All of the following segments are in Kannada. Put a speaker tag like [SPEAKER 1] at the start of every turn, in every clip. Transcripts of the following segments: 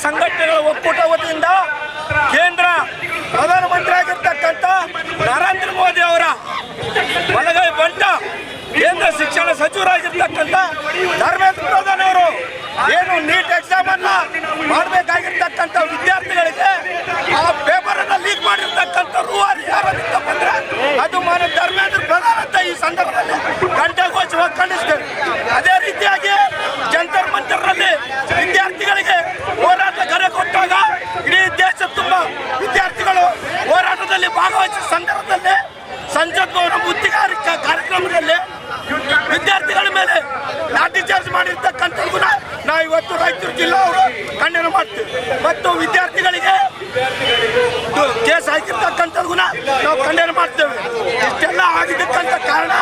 [SPEAKER 1] ಸಂಘಟನೆಗಳ ಒಕ್ಕೂಟ ವತಿಯಿಂದ ಕೇಂದ್ರ ಪ್ರಧಾನಮಂತ್ರಿ ಆಗಿರ್ತಕ್ಕಂಥ ನರೇಂದ್ರ ಮೋದಿ ಅವರ ಬಲಗೈ ಬಂಟ ಕೇಂದ್ರ ಶಿಕ್ಷಣ ಸಚಿವರಾಗಿರ್ತಕ್ಕಂಥ ಧರ್ಮೇಂದ್ರ ಪ್ರಧಾನ್ ಅವರು ಏನು ನೀಟ್ ಎಕ್ಸಾಮ್ ಅನ್ನ ಮಾಡಬೇಕಾಗಿರ್ತಕ್ಕಂಥ ವಿದ್ಯಾರ್ಥಿಗಳಿಗೆ ಆ ಪೇಪರ್ ಅನ್ನ ಲೀಕ್ ಮಾಡಿರ್ತಕ್ಕಂಥ ರೂವಾರಿ ಯಾರಂತ ಬಂದ್ರೆ ಅದು ಮಾನ್ಯ ಧರ್ಮೇಂದ್ರ ಪ್ರಧಾನ್ ಅಂತ ಈ ಸಂದರ್ಭದಲ್ಲಿ ಕಂಠಘೋಷವಾಗಿ ಖಂಡಿಸ್ತೇವೆ. ಅದೇ ರೀತಿಯಾಗಿ ಜಂತರ್ ಮಂತರ್ನಲ್ಲಿ ವಿದ್ಯಾರ್ಥಿಗಳಿಗೆ ಹೋರಾಟ ಕರೆ ಕೊಟ್ಟಾಗ ಇಡೀ ದೇಶ ತುಂಬ ವಿದ್ಯಾರ್ಥಿಗಳು ಹೋರಾಟದಲ್ಲಿ ಭಾಗವಹಿಸಿದ ಸಂದರ್ಭದಲ್ಲಿ ಸಂಸತ್ ಭವನ ಮುತ್ತಿಗಾರಿಕೆ ಕಾರ್ಯಕ್ರಮದಲ್ಲಿ ವಿದ್ಯಾರ್ಥಿಗಳ ಮೇಲೆ ಲಾಠಿ ಚಾರ್ಜ್ ಮಾಡಿರ್ತಕ್ಕಂಥದ್ದು ನಾವು ಇವತ್ತು ರಾಯಚೂರು ಜಿಲ್ಲಾ ಅವರು ಖಂಡನೆ ಮಾಡ್ತೀವಿ. ಮತ್ತು ವಿದ್ಯಾರ್ಥಿಗಳಿಗೆ ಕೇಸ್ ಹಾಕಿರ್ತಕ್ಕಂಥದ್ದು ನಾವು ಖಂಡನೆ ಮಾಡ್ತೇವೆ. ಇಷ್ಟೆಲ್ಲ ಆಗಿದ್ದಕ್ಕಂಥ ಕಾರಣ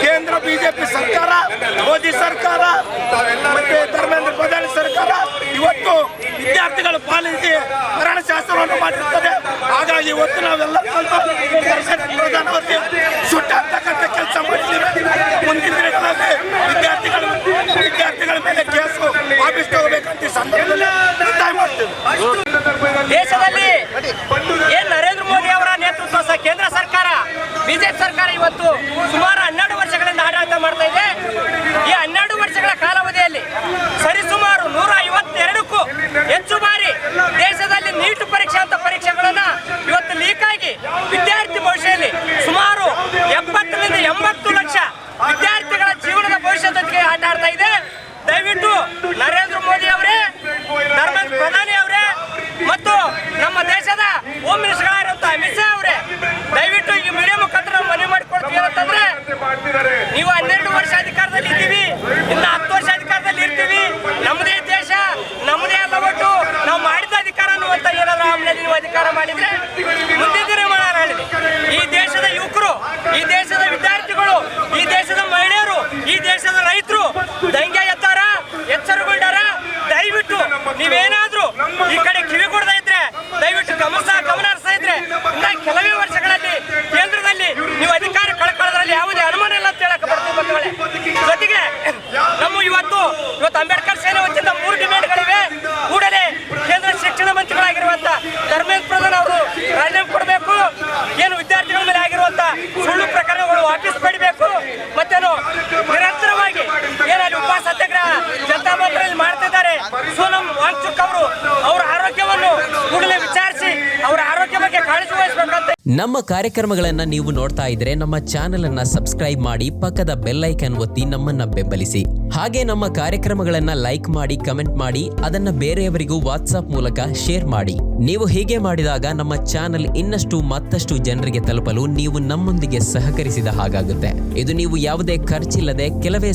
[SPEAKER 1] ಕೇಂದ್ರ ಬಿಜೆಪಿ ಸರ್ಕಾರ, ಮೋದಿ ಸರ್ಕಾರ ಮತ್ತೆ ಧರ್ಮೇಂದ್ರ ಪ್ರಧಾನ್ ಸರ್ಕಾರ ಇವತ್ತು ವಿದ್ಯಾರ್ಥಿಗಳ ಪಾಲಿಗೆ ಮರಣಶಾಸ್ತ್ರವನ್ನು ಮಾಡಿರ್ತದೆ. ಹಾಗಾಗಿ ಇವತ್ತು ನಾವೆಲ್ಲ ಪ್ರಧಾನ ಅವರಿಗೆ ಸುಟ್ಟಾಗ್ತಕ್ಕಂಥ ಕೆಲಸ ಮಾಡಿದ್ದೀವಿ. ಮುಂದಿನ ದಿನಗಳಲ್ಲಿ ವಿದ್ಯಾರ್ಥಿಗಳ ಮೇಲೆ ಕೇಸು ವಾಪಸ್ ತಗೋಬೇಕಂತ ಸಂದರ್ಭದಲ್ಲಿ ಒತ್ತಾಯ ಮಾಡ್ತೇವೆ.
[SPEAKER 2] ದೇಶದಲ್ಲಿ ಏನ್ ನರೇಂದ್ರ ಮೋದಿ ಅವರ ನೇತೃತ್ವ ಕೇಂದ್ರ ಸರ್ಕಾರ, ಬಿಜೆಪಿ ಸರ್ಕಾರ ಇವತ್ತು ಸುಮಾರು 12 ವರ್ಷಗಳಿಂದ ಆಡಳಿತ ಮಾಡ್ತಾ ಇದೆ. ಈ 12 ವರ್ಷಗಳ ಕಾಲಾವಧಿಯಲ್ಲಿ ಸರಿಸುಮಾರು 152ಕ್ಕೂ ಹೆಚ್ಚು ಬಾರಿ ದೇಶದಲ್ಲಿ ನೀಟ್ ಪರೀಕ್ಷೆ ಅಂತ ಪರೀಕ್ಷೆಗಳನ್ನ ಇವತ್ತು ಲೀಕ್ ಆಗಿ ವಿದ್ಯಾರ್ಥಿ ಭವಿಷ್ಯದಲ್ಲಿ ಸುಮಾರು 70ರಿಂದ 80 ಲಕ್ಷ ವಿದ್ಯಾರ್ಥಿಗಳ ಜೀವನದ ಭವಿಷ್ಯದೊಂದಿಗೆ ಆಟ ಆಡ್ತಾ ಇದೆ. ದಯವಿಟ್ಟು ನರೇಂದ್ರ ಮೋದಿ ಅವರೇ, ಧರ್ಮೇಂದ್ರ ಪ್ರಧಾನಿ ಅವರೇ ಮತ್ತು ನಮ್ಮ ದೇಶದ ಹೋಮ್ ಮಿನಿಸ್ಟರ್ ಆಗಿರುವಂತಹ ಅಮಿತ್ ಶಾ ಅವರೇ ದಯವಿಟ್ಟು ಈ ಮೀಡಿಯಾ ಮುಖಾಂತರ ಮನವಿ ಮಾಡಿಕೊಡ್ತೀವಿ ಅಂತಂದ್ರೆ, ನೀವು 12 ವರ್ಷ ಅಧಿಕಾರದಲ್ಲಿ ಇದ್ದೀವಿ, ಇನ್ನು 10 ವರ್ಷ ಅಧಿಕಾರದಲ್ಲಿ ಇರ್ತೀವಿ, ನಮ್ಮದೇ ದೇಶ ನಮ್ಮದೇ ಅಲ್ಲ ಒಟ್ಟು ನಾವು ಮಾಡಿದ ಅಧಿಕಾರ ಅನ್ನುವಂತ ಏನಾದ್ರು ಆಮೇಲೆ ನೀವು ಅಧಿಕಾರ ಮಾಡಿದ್ರೆ ಮುಂದಿನ ದಿನಗಳಲ್ಲಿ ಈ ದೇಶದ ಯುವಕರು, ಈ ದೇಶದ ವಿದ್ಯಾರ್ಥಿಗಳು, ಈ ದೇಶದ ಮಹಿಳೆಯರು, ಈ ದೇಶದ ರೈತರು ದಂಗೆ ಎಚ್ಚರಗೊಂಡಾರ. ದಯವಿಟ್ಟು ನೀವೇನಾದ್ರೂ ಈ ಕಡೆ ಕಿವಿ ಕೊಡದೇ ಇದ್ರೆ, ದಯವಿಟ್ಟು ಗಮನ ಹರಿಸ್ತಾ ಇದ್ರೆ ಇನ್ನ ಕೆಲವೇ ವರ್ಷಗಳಲ್ಲಿ ಕೇಂದ್ರದಲ್ಲಿ ನೀವು ಅಧಿಕಾರ ಕಳ್ಕೊಳ್ಳೋದ್ರಲ್ಲಿ ಯಾವುದೇ ಅನುಮಾನ ಇಲ್ಲ ಅಂತ ಹೇಳಕ್ ಬರ್ತೀವಿ ಬಂಧುಗಳೇ. ಜೊತೆಗೆ ನಮ್ಮ ಇವತ್ತು ಅಂಬೇಡ್ಕರ್ ಸೇನೆ ವತಿಯಿಂದ 3 ಡಿಮ್ಯಾಂಡ್ಗಳಿವೆ. ಕೂಡಲೇ ಕೇಂದ್ರ ಶಿಕ್ಷಣ ಮಂತ್ರಿಗಳಾಗಿರುವಂತ ಧರ್ಮೇಂದ್ರ ಪ್ರಧಾನ್ ಅವರು ರಾಜೀನಾಮೆ ಕೊಡಬೇಕು, ಏನು ವಿದ್ಯಾರ್ಥಿಗಳ ಮೇಲೆ ಆಗಿರುವಂತ ಸುಳ್ಳು ಪ್ರಕರಣಗಳು ವಾಪಸ್ ಪಡಿಬೇಕು, ಮತ್ತೇನು ನಿರಂತರವಾಗಿ ಏನಲ್ಲಿ ಉಪವಾಸ ಸತ್ಯಾಗ್ರಹ ಜನತಾ ಮಂತ್ರಿಯಲ್ಲಿ ಮಾಡ್ತಿದ್ದಾರೆ. ಸೋನಂ ವಾಂಗ್ಚುಕ್ ಅವರು ಅವರ ಆರೋಗ್ಯವನ್ನು ಕೂಡಲೇ ವಿಚಾರಿಸಿ ಅವರ ಆರೋಗ್ಯ ಬಗ್ಗೆ ಕಾಳಜಿ ವಹಿಸಬೇಕಂತ.
[SPEAKER 3] ನಮ್ಮ ಕಾರ್ಯಕ್ರಮಗಳನ್ನ ನೀವು ನೋಡ್ತಾ ಇದ್ರೆ ನಮ್ಮ ಚಾನೆಲ್ ಅನ್ನ ಸಬ್ಸ್ಕ್ರೈಬ್ ಮಾಡಿ, ಪಕ್ಕದ ಬೆಲ್ ಐಕಾನ್ ಒತ್ತಿ ನಮ್ಮನ್ನ ಬೆಂಬಲಿಸಿ. ಹಾಗೆ ನಮ್ಮ ಕಾರ್ಯಕ್ರಮಗಳನ್ನ ಲೈಕ್ ಮಾಡಿ, ಕಮೆಂಟ್ ಮಾಡಿ, ಅದನ್ನ ಬೇರೆಯವರಿಗೂ ವಾಟ್ಸ್ಆಪ್ ಮೂಲಕ ಶೇರ್ ಮಾಡಿ. ನೀವು ಹೀಗೆ ಮಾಡಿದಾಗ ನಮ್ಮ ಚಾನೆಲ್ ಇನ್ನಷ್ಟು ಮತ್ತಷ್ಟು ಜನರಿಗೆ ತಲುಪಲು ನೀವು ನಮ್ಮೊಂದಿಗೆ ಸಹಕರಿಸಿದ ಹಾಗಾಗುತ್ತೆ. ಇದು ನೀವು ಯಾವುದೇ ಖರ್ಚಿಲ್ಲದೆ ಕೆಲವೇ